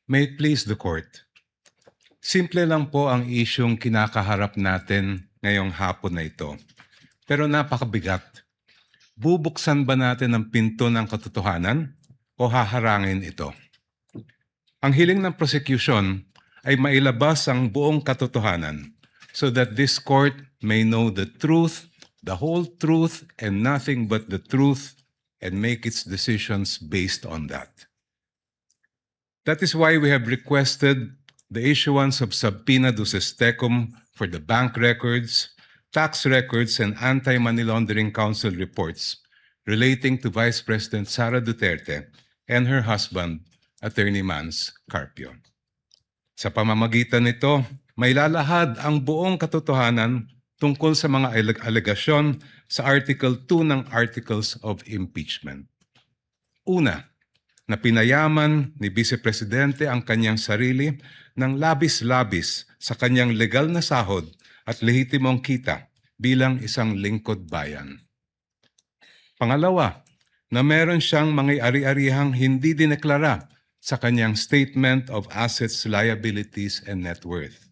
May it please the Court. Simple lang po ang isyong kinakaharap natin ngayong hapon na ito. Pero napakabigat. Bubuksan ba natin ang pinto ng katotohanan o haharangin ito? Ang hiling ng prosecution ay mailabas ang buong katotohanan so that this court may know the truth, the whole truth, and nothing but the truth, and make its decisions based on that. That is why we have requested the issuance of subpoena duces tecum for the bank records, tax records, and anti-money laundering council reports relating to Vice President Sara Duterte and her husband, Attorney Mans Carpio. Sa pamamagitan nito, may lalahad ang buong katotohanan tungkol sa mga alegasyon sa Article 2 ng Articles of Impeachment. Una, na pinayaman ni Vice Presidente ang kanyang sarili ng labis-labis sa kanyang legal na sahod at lehitimong kita bilang isang lingkod bayan. Pangalawa, na meron siyang mga ari-arihang hindi dineklara sa kanyang Statement of Assets, Liabilities, and Net Worth.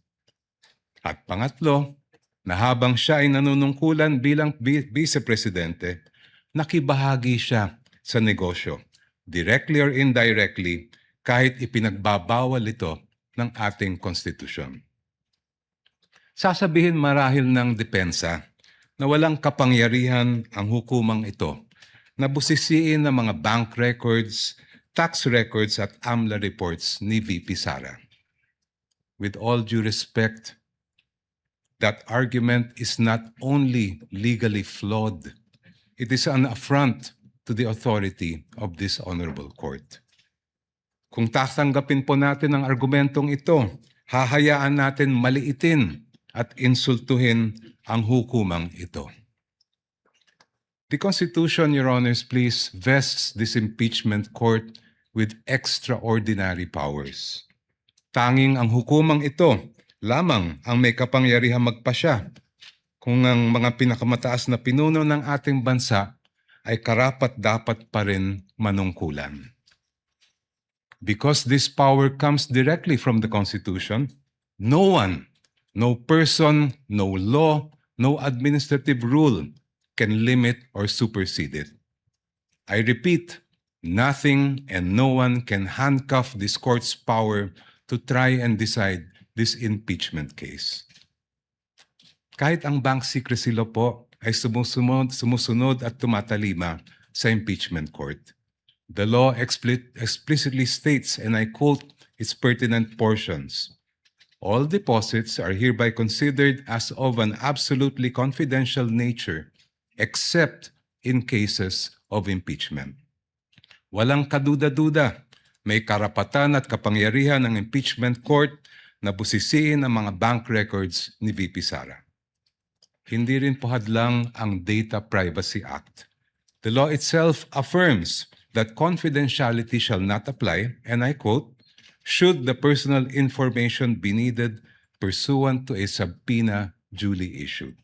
At pangatlo, na habang siya ay nanunungkulan bilang Vice Presidente, nakibahagi siya sa negosyo, directly or indirectly, kahit ipinagbabawal ito ng ating konstitusyon. Sasabihin marahil ng depensa na walang kapangyarihan ang hukumang ito na busisiin ng mga bank records, tax records at AMLA reports ni VP Sara. With all due respect, that argument is not only legally flawed, it is an affront to the authority of this honorable court. Kung tatanggapin po natin ang argumentong ito, hahayaan natin maliitin at insultuhin ang hukumang ito. The Constitution, Your Honors, please, vests this impeachment court with extraordinary powers. Tanging ang hukumang ito lamang ang may kapangyarihang magpasya kung ang mga pinakamataas na pinuno ng ating bansa ay karapat-dapat pa rin manungkulan. Because this power comes directly from the Constitution, no one, no person, no law, no administrative rule can limit or supersede it. I repeat, nothing and no one can handcuff this court's power to try and decide this impeachment case. Kahit ang bank secrecy law po ay sumusunod at tumatalima sa impeachment court. The law explicitly states, and I quote its pertinent portions, all deposits are hereby considered as of an absolutely confidential nature except in cases of impeachment. Walang kaduda-duda, may karapatan at kapangyarihan ng impeachment court na busisiin ang mga bank records ni VP Sara. Hindi rin po hadlang ang Data Privacy Act. The law itself affirms that confidentiality shall not apply, and I quote, should the personal information be needed pursuant to a subpoena duly issued.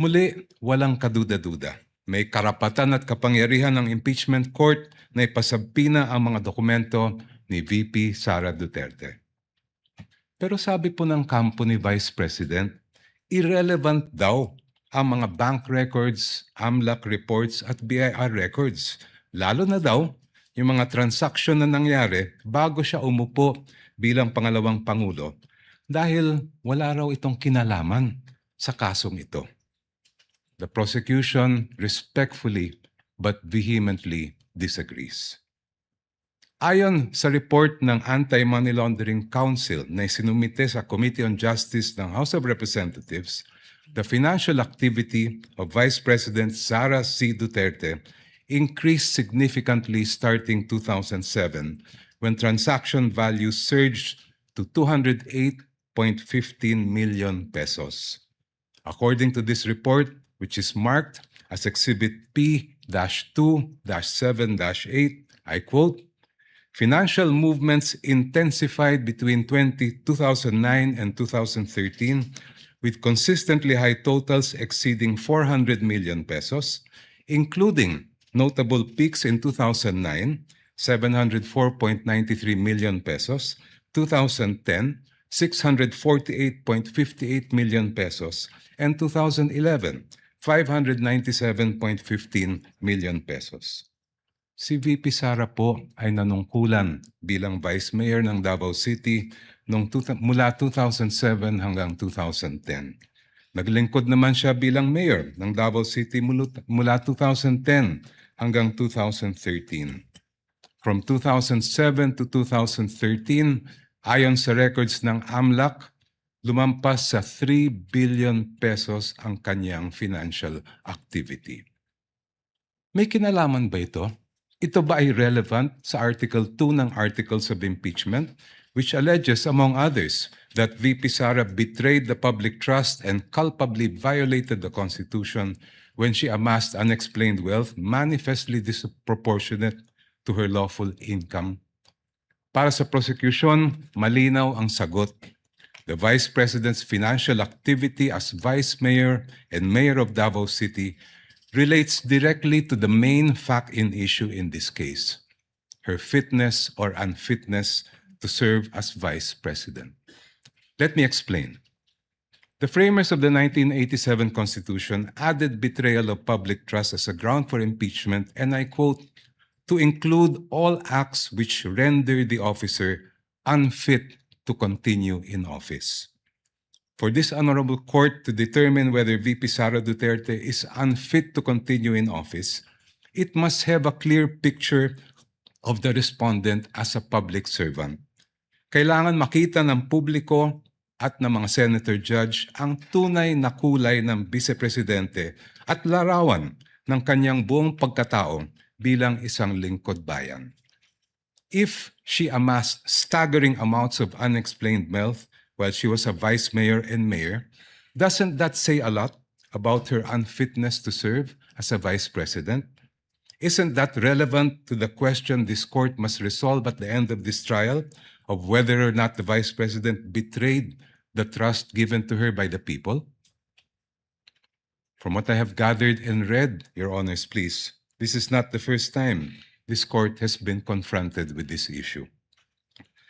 Muli, walang kaduda-duda. May karapatan at kapangyarihan ng impeachment court na ipasubpoena ang mga dokumento ni VP Sara Duterte. Pero sabi po ng kampo ni Vice President, irrelevant daw ang mga bank records, AMLAC reports at BIR records. Lalo na daw yung mga transaksyon na nangyari bago siya umupo bilang pangalawang Pangulo dahil wala raw itong kinalaman sa kasong ito. The prosecution respectfully but vehemently disagrees. Ayon sa report ng Anti-Money Laundering Council na isinumite sa Committee on Justice ng House of Representatives, the financial activity of Vice President Sara C. Duterte increased significantly starting 2007 when transaction values surged to 208.15 million pesos. According to this report, which is marked as Exhibit P-2-7-8, I quote, financial movements intensified between 2009 and 2013 with consistently high totals exceeding 400 million pesos, including notable peaks in 2009 704.93 million pesos, 2010, 648.58 million pesos, and 2011, 597.15 million pesos. Si VP Sara po ay nanungkulan bilang Vice Mayor ng Davao City mula 2007 hanggang 2010. Naglingkod naman siya bilang Mayor ng Davao City mula 2010 hanggang 2013. From 2007 to 2013, ayon sa records ng AMLAC, lumampas sa 3 billion pesos ang kanyang financial activity. May kinalaman ba ito? Ito ba ay relevant sa Article 2 ng Articles of Impeachment, which alleges, among others, that VP Sara betrayed the public trust and culpably violated the Constitution when she amassed unexplained wealth manifestly disproportionate to her lawful income? Para sa prosecution, malinaw ang sagot. The Vice President's financial activity as Vice Mayor and Mayor of Davao City relates directly to the main fact in issue in this case, her fitness or unfitness to serve as Vice President. Let me explain. The framers of the 1987 Constitution added betrayal of public trust as a ground for impeachment, and I quote, to include all acts which render the officer unfit to continue in office. For this honorable court to determine whether VP Sara Duterte is unfit to continue in office, it must have a clear picture of the respondent as a public servant. Kailangan makita ng publiko at ng mga senator judge ang tunay na kulay ng vice-presidente at larawan ng kanyang buong pagkatao bilang isang lingkod bayan. If she amassed staggering amounts of unexplained wealth while she was a vice mayor and mayor, doesn't that say a lot about her unfitness to serve as a vice president? Isn't that relevant to the question this court must resolve at the end of this trial of whether or not the vice president betrayed the trust given to her by the people? From what I have gathered and read, Your Honors, please, this is not the first time this court has been confronted with this issue.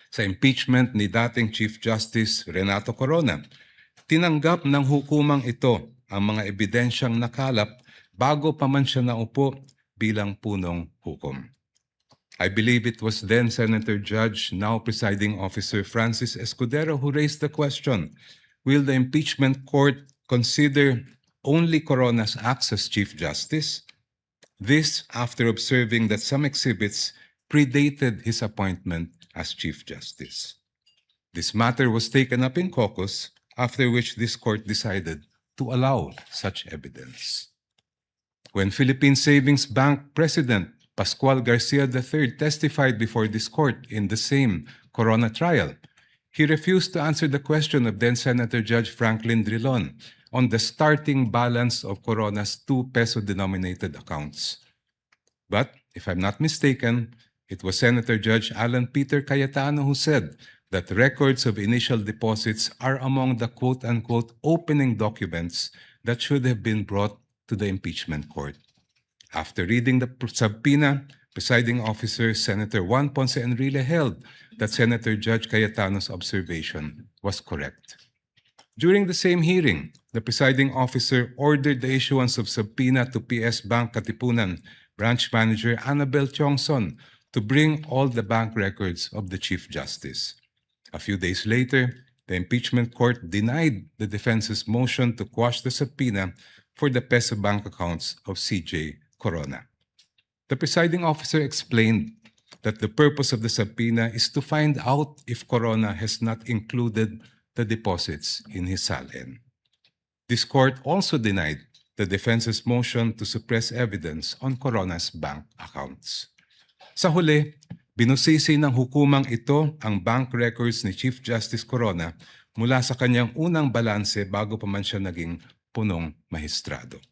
Sa impeachment ni dating Chief Justice Renato Corona, tinanggap ng hukumang ito ang mga ebidensyang nakalap bago pa man siya naupo bilang punong hukom. I believe it was then Senator Judge, now presiding officer Francis Escudero, who raised the question, will the impeachment court consider only Corona's acts as Chief Justice? This after observing that some exhibits predated his appointment as Chief Justice. This matter was taken up in caucus, after which this court decided to allow such evidence. When Philippine Savings Bank President Pascual Garcia III testified before this court in the same Corona trial, he refused to answer the question of then-Senator Judge Franklin Drilon on the starting balance of Corona's 2 peso-denominated accounts. But, if I'm not mistaken, it was Senator Judge Alan Peter Cayetano who said that records of initial deposits are among the quote-unquote opening documents that should have been brought to the impeachment court. After reading the subpoena, presiding officer Senator Juan Ponce Enrile held that Senator Judge Cayetano's observation was correct. During the same hearing, the presiding officer ordered the issuance of subpoena to PS Bank Katipunan branch manager Annabel Tiongson to bring all the bank records of the Chief Justice. A few days later, the impeachment court denied the defense's motion to quash the subpoena for the peso bank accounts of CJ Corona. The presiding officer explained that the purpose of the subpoena is to find out if Corona has not included the deposits in his SALN. This court also denied the defense's motion to suppress evidence on Corona's bank accounts. Sa huli, binusisi ng hukumang ito ang bank records ni Chief Justice Corona mula sa kanyang unang balanse bago pa man siya naging punong mahistrado.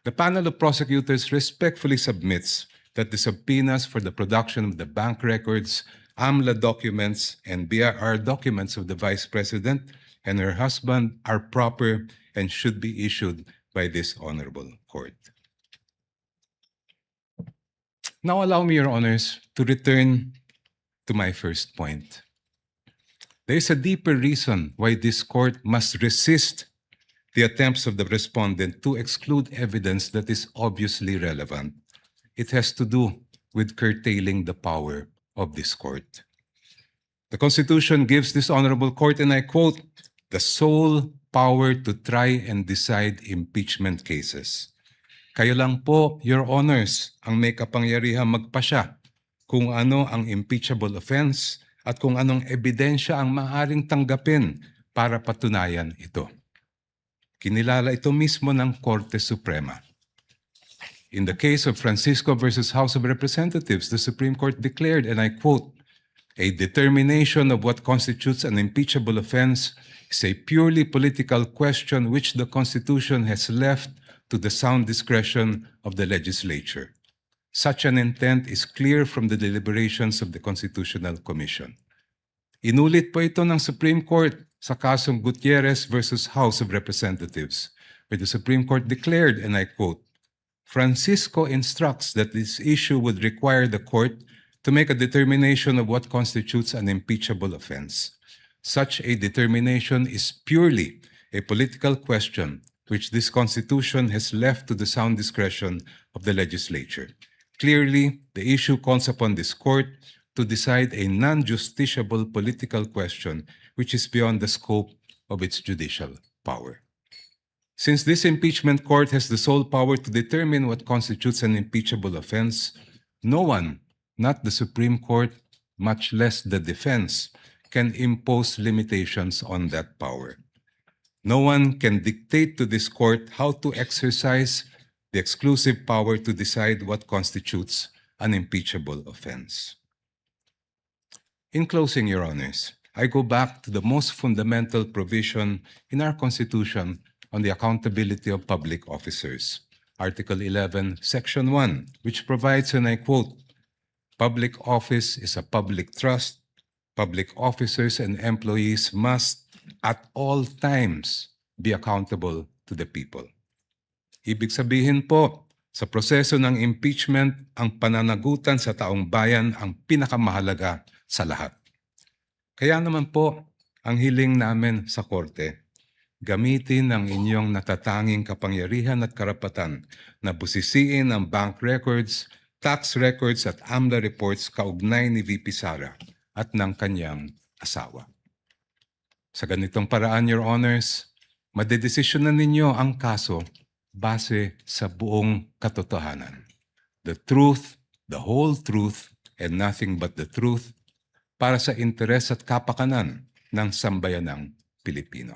The panel of prosecutors respectfully submits that the subpoenas for the production of the bank records, AMLA documents, and BIR documents of the Vice President and her husband are proper and should be issued by this honorable court. Now allow me, Your Honors, to return to my first point. There is a deeper reason why this court must resist the attempts of the respondent to exclude evidence that is obviously relevant. It has to do with curtailing the power of this court. The Constitution gives this honorable court, and I quote, the sole power to try and decide impeachment cases. Kayo lang po, Your Honors, ang may kapangyarihang magpasya kung ano ang impeachable offense at kung anong ebidensya ang maaaring tanggapin para patunayan ito. Kinilala ito mismo ng Korte Suprema. In the case of Francisco versus House of Representatives, the Supreme Court declared, and I quote, a determination of what constitutes an impeachable offense is a purely political question which the Constitution has left to the sound discretion of the legislature. Such an intent is clear from the deliberations of the Constitutional Commission. Inulit po ito ng Supreme Court sa kasong Gutierrez versus House of Representatives, where the Supreme Court declared, and I quote, Francisco instructs that this issue would require the court to make a determination of what constitutes an impeachable offense. Such a determination is purely a political question which this Constitution has left to the sound discretion of the legislature. Clearly, the issue calls upon this court to decide a non-justiciable political question which is beyond the scope of its judicial power. Since this impeachment court has the sole power to determine what constitutes an impeachable offense, no one, not the Supreme Court, much less the defense, can impose limitations on that power. No one can dictate to this court how to exercise the exclusive power to decide what constitutes an impeachable offense. In closing, Your Honors, I go back to the most fundamental provision in our Constitution on the accountability of public officers, Article 11, Section 1, which provides, and I quote, public office is a public trust. Public officers and employees must at all times be accountable to the people. Ibig sabihin po, sa proseso ng impeachment, ang pananagutan sa taong bayan ang pinakamahalaga sa lahat. Kaya naman po, ang hiling namin sa Korte, gamitin ang inyong natatanging kapangyarihan at karapatan na busisiin ang bank records, tax records at AMLA reports kaugnay ni VP Sara at ng kanyang asawa. Sa ganitong paraan, Your Honors, madedesisyonan ninyo ang kaso base sa buong katotohanan. The truth, the whole truth, and nothing but the truth para sa interes at kapakanan ng sambayanang Pilipino.